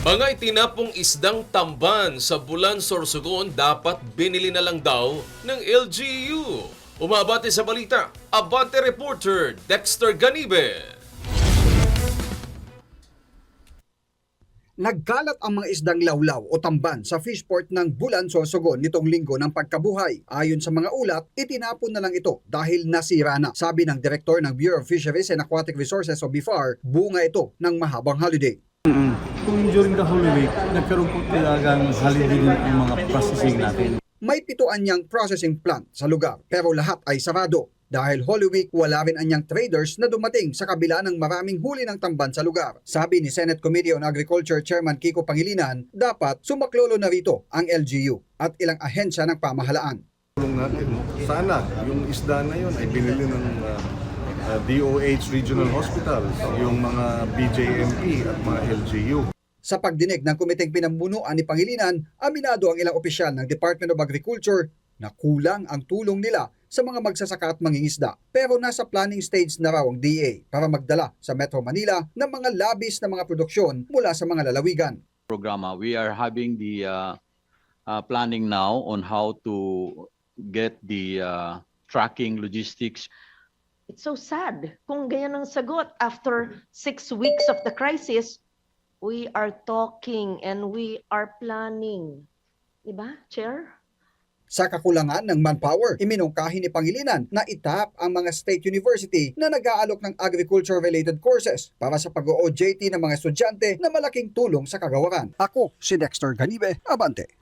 Mga itinapong isdang tamban sa Bulan, Sorsogon dapat binili na lang daw ng LGU. Umabante sa balita, Abante reporter Dexter Ganibe. Nagkalat ang mga isdang lawlaw o tamban sa fishport ng Bulan, Sorsogon nitong linggo ng pagkabuhay. Ayon sa mga ulat, itinapon na lang ito dahil nasira na. Sabi ng direktor ng Bureau of Fisheries and Aquatic Resources o BIFAR, bunga ito ng mahabang holiday. Kung during the Holy Week, nagkaroon po talagang holiday din ang mga processing natin. May 7 anyang processing plant sa lugar pero lahat ay sarado. Dahil Holy Week, wala rin anyang traders na dumating sa kabila ng maraming huli ng tamban sa lugar. Sabi ni Senate Committee on Agriculture Chairman Kiko Pangilinan, dapat sumaklolo na rito ang LGU at ilang ahensya ng pamahalaan. Natin. Sana yung isda na yun ay binili ng DOH Regional Hospitals, yung mga BJMP at mga LGU. Sa pagdinig ng komiteng pinamumunuan ni Pangilinan, aminado ang ilang opisyal ng Department of Agriculture na kulang ang tulong nila sa mga magsasaka at mangingisda. Pero nasa planning stage na raw ang DA para magdala sa Metro Manila ng mga labis na mga produksyon mula sa mga lalawigan. Programa, we are having the planning now on how to get the tracking logistics. It's so sad kung ganyan ang sagot. After 6 weeks of the crisis, we are talking and we are planning. Diba, Chair? Sa kakulangan ng manpower, iminungkahi ni Pangilinan na itap ang mga state university na nag-aalok ng agriculture-related courses para sa pag-OJT ng mga estudyante na malaking tulong sa kagawaran. Ako si Dexter Ganibe, Abante.